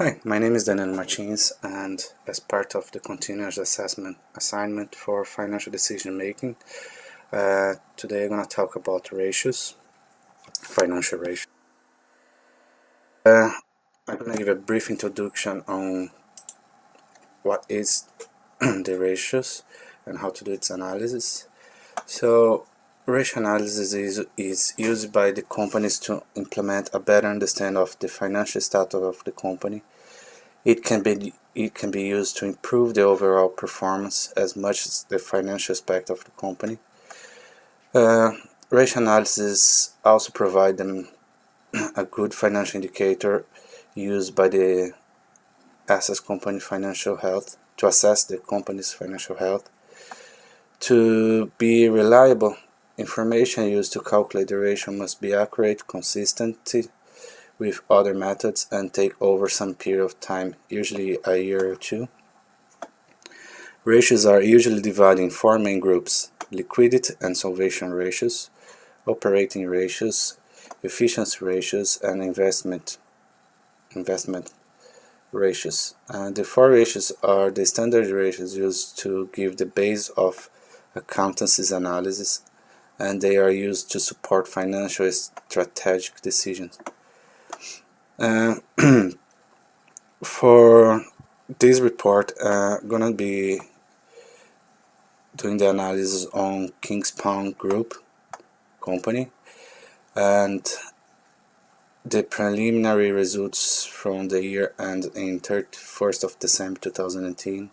Hi, my name is Danilo, and as part of the continuous assessment assignment for financial decision making, today I'm going to talk about ratios, financial ratios. I'm going to give a brief introduction on what is the ratios and how to do its analysis. So, ratio analysis is used by the companies to implement a better understanding of the financial status of the company. It can be used to improve the overall performance as much as the financial aspect of the company. Uh, Ratio analysis also provide them a good financial indicator used by the assess the company's financial health. To be reliable, information used to calculate the ratio must be accurate, consistent with other methods, and take over some period of time, usually a year or two. Ratios are usually divided in four main groups: liquidity and solvency ratios, operating ratios, efficiency ratios, and investment ratios. The four ratios are the standard ratios used to give the base of accountancy's analysis, and they are used to support financial strategic decisions. For this report, I'm gonna be doing the analysis on Kingspan Group company, and the preliminary results from the year end in 31st of December 2018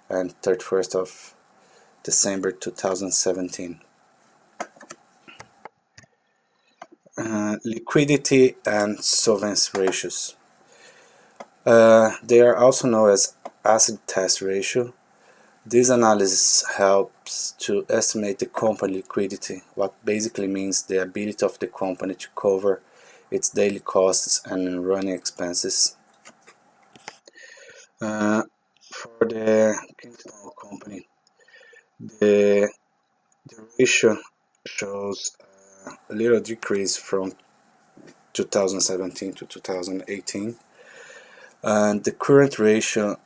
and 31st of December 2017. Liquidity and solvency ratios. They are also known as acid test ratio. This analysis helps to estimate the company liquidity, what basically means the ability of the company to cover its daily costs and running expenses. For the Kingspan company, the ratio shows a little decrease from 2017 to 2018, and the current ratio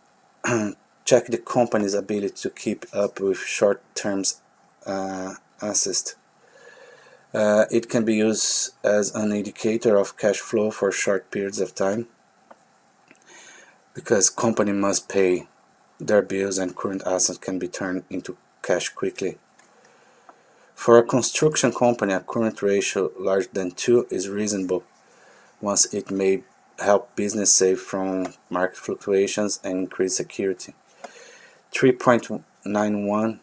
check the company's ability to keep up with short-term assets. It can be used as an indicator of cash flow for short periods of time, because company must pay their bills and current assets can be turned into cash quickly. For a construction company, a current ratio larger than 2 is reasonable, once it may help business save from market fluctuations and increase security. 3.91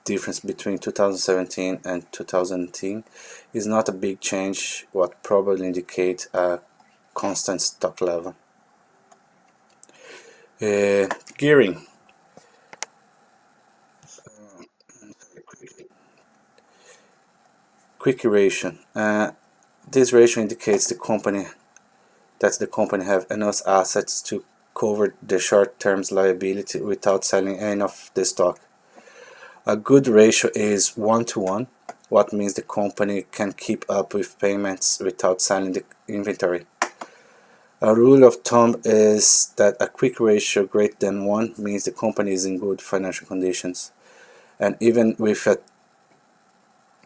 difference between 2017 and 2018 is not a big change, what probably indicates a constant stock level. Gearing. Quick ratio. This ratio indicates the company have enough assets to cover the short-term liability without selling any of the stock. A good ratio is 1:1, what means the company can keep up with payments without selling the inventory. A rule of thumb is that a quick ratio greater than 1 means the company is in good financial conditions. And even with a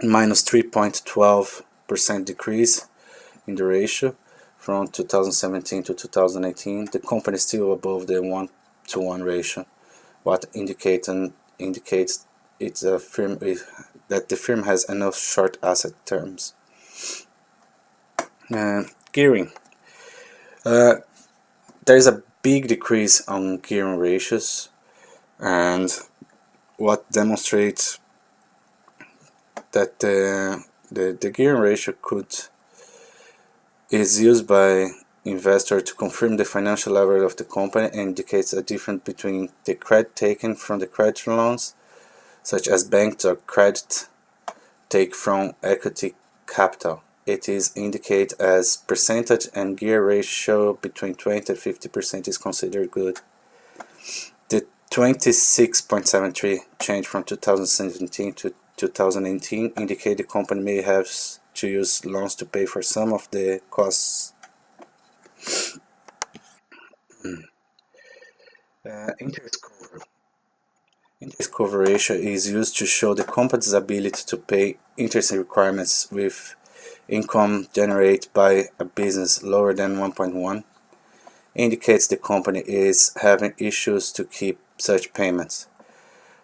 minus 3.12% decrease in the ratio from 2017 to 2018, the company is still above the 1:1 ratio, what indicates it's a firm that the firm has enough short asset terms. Gearing. There is a big decrease on gearing ratios, and what demonstrates that the gearing ratio is used by investor to confirm the financial leverage of the company and indicates a difference between the credit taken from the credit loans, such as banks, or credit take from equity capital. It is indicated as percentage, and gear ratio between 20 and 50% is considered good. The 26.73 change from 2017 to 2018 indicate the company may have to use loans to pay for some of the costs. Interest cover. Interest cover ratio is used to show the company's ability to pay interest requirements with income generated by a business lower than 1.1. Indicates the company is having issues to keep such payments.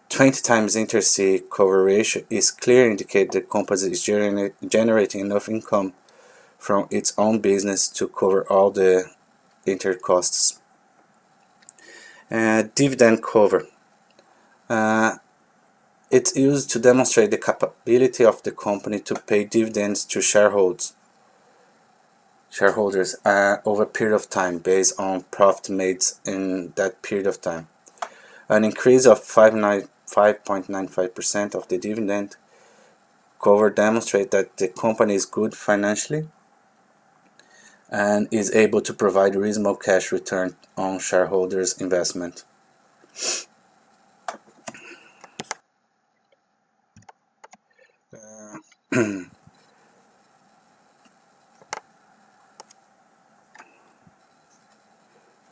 20 times interest cover ratio is clear indicate the company is generating enough income from its own business to cover all the interest costs. Dividend cover. It's used to demonstrate the capability of the company to pay dividends to shareholders over a period of time based on profit made in that period of time. An increase of 5.95% of the dividend cover demonstrates that the company is good financially and is able to provide reasonable cash return on shareholders' investment.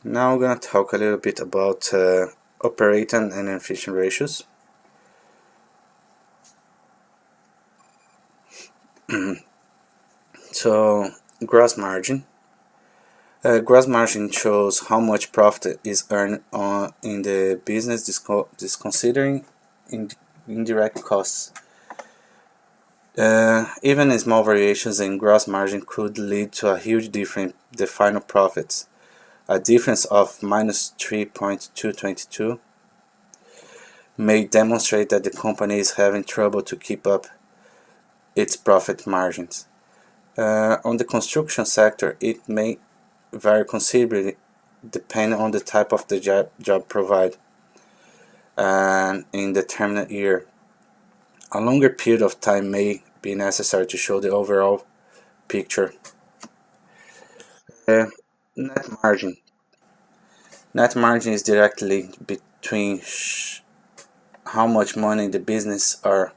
Now I'm going to talk a little bit about operating and efficient ratios. So, gross margin. Gross margin shows how much profit is earned in the business, disconsidering indirect costs. Even small variations in gross margin could lead to a huge difference in the final profits. A difference of minus 3.222 may demonstrate that the company is having trouble to keep up its profit margins. On the construction sector, it may vary considerably depending on the type of the job provided and in the determined year. A longer period of time may be necessary to show the overall picture. Net margin. Net margin is directly linked between how much money the business are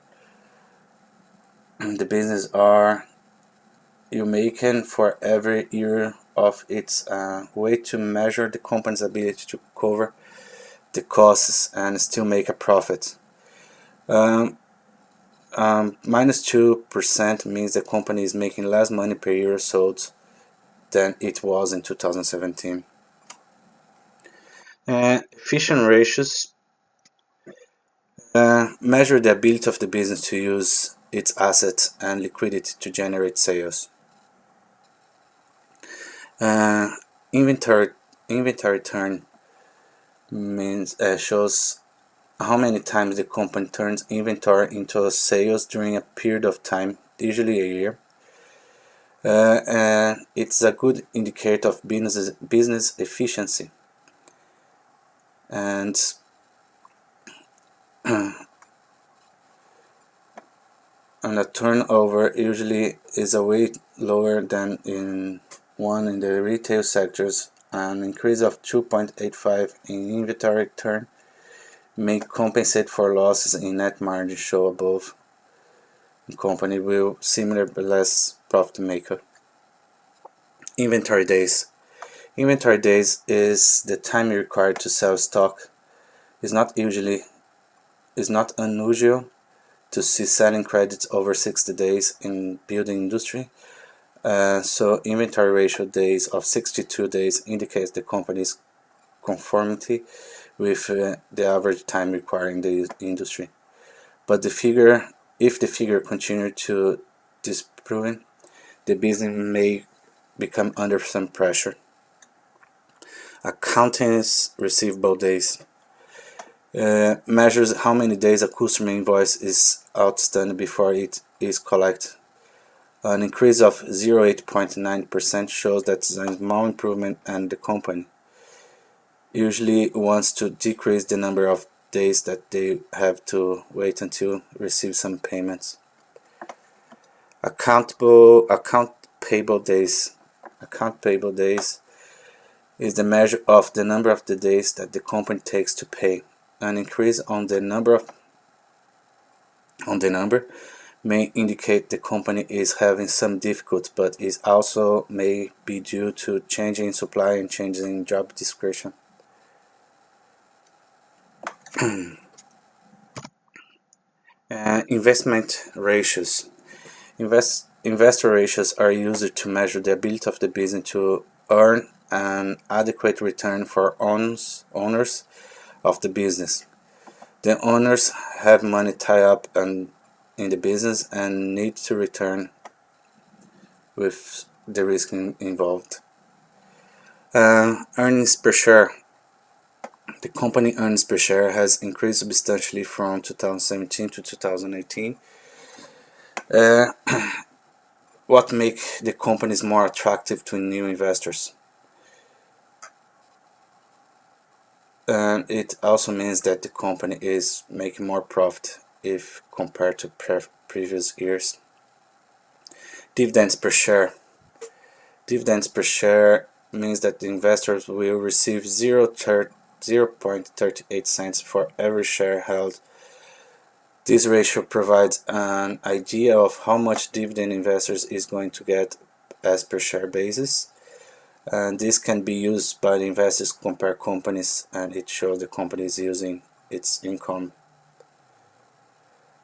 you making for every year of its way to measure the company's ability to cover the costs and still make a profit. Minus 2% means the company is making less money per year sold than it was in 2017. Efficient ratios measure the ability of the business to use its assets and liquidity to generate sales. Inventory turn means shows how many times the company turns inventory into sales during a period of time, usually a year. It's a good indicator of business efficiency. And a turnover usually is a way lower than in the retail sectors. An increase of 2.85 in inventory turn may compensate for losses in net margin shown above. The company will similar but less profit maker. Inventory days. Inventory days is the time required to sell stock. It's not unusual to see selling credits over 60 days in building industry. So inventory ratio days of 62 days indicates the company's conformity with the average time required in the industry. But if the figure continues to disproven, the business may become under some pressure. Accounts receivable days measures how many days a customer invoice is outstanding before it is collected. An increase of 0.9% shows that it's a small improvement, and the company usually wants to decrease the number of days that they have to wait until receive some payments. Account payable days. Account payable days is the measure of the number of the days that the company takes to pay. An increase on the number may indicate the company is having some difficulty, but it also may be due to changing supply and changing job description. Investment ratios. Investor ratios are used to measure the ability of the business to earn an adequate return for owners of the business. The owners have money tied up in the business and need to return with the risk involved. Earnings per share. The company earnings per share has increased substantially from 2017 to 2018. Uh, what makes the companies more attractive to new investors? And it also means that the company is making more profit if compared to previous years. Dividends per share. Dividends per share means that the investors will receive 0.38 cents for every share held. This ratio provides an idea of how much dividend investors is going to get as per share basis. And this can be used by the investors to compare companies, and it shows the company is using its income.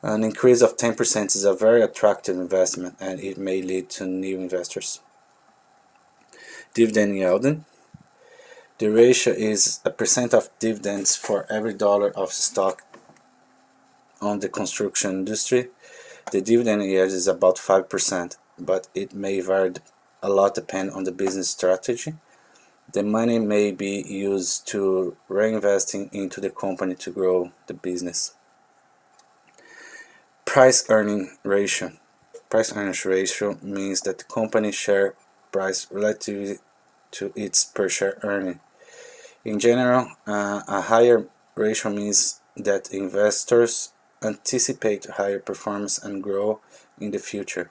An increase of 10% is a very attractive investment, and it may lead to new investors. Dividend yield. The ratio is a percent of dividends for every dollar of stock on the construction industry. The dividend yield is about 5%, but it may vary a lot depending on the business strategy. The money may be used to reinvesting into the company to grow the business. Price earning ratio. Price earnings ratio means that the company share price relative to its per share earning. In general, a higher ratio means that investors anticipate higher performance and grow in the future.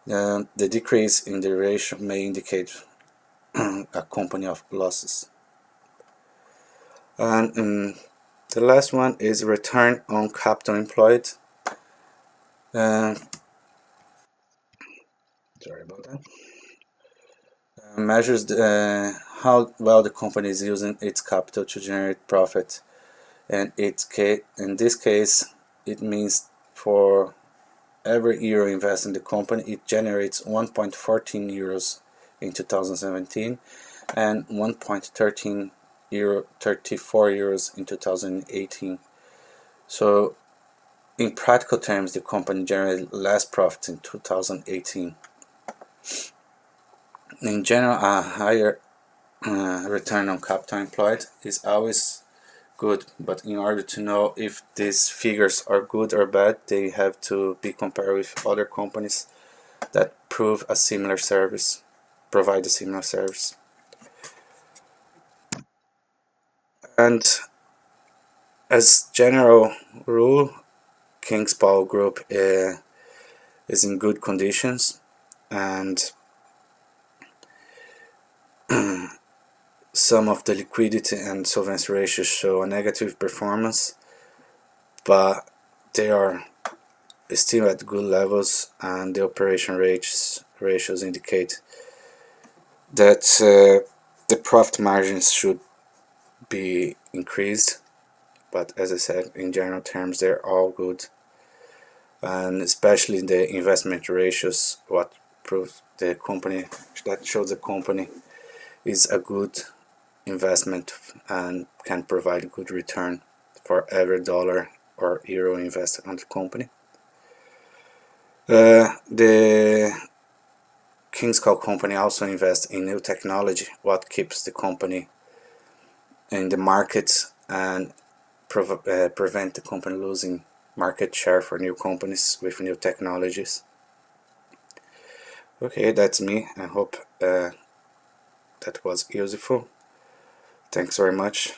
The decrease in the ratio may indicate a company of losses. And the last one is return on capital employed. Uh, sorry about that. Measures how well the company is using its capital to generate profit. And in this case, it means for every euro invested in the company, it generates 1.14 euros in 2017 and 1.13 euro 34 euros in 2018. So in practical terms, the company generated less profit in 2018. In general, a higher return on capital employed is always good, but in order to know if these figures are good or bad, they have to be compared with other companies that provide a similar service. And as general rule, King's Power Group is in good conditions, and some of the liquidity and solvency ratios show a negative performance, but they are still at good levels, and the operation ratios indicate that the profit margins should be increased. But as I said, in general terms, they're all good, and especially the investment ratios, what proves the company, that shows the company is a good investment and can provide a good return for every dollar or euro invested on the company. The King's Call company also invests in new technology, what keeps the company in the market and prevent the company losing market share for new companies with new technologies. Okay, that's me. I hope that was useful. Thanks very much.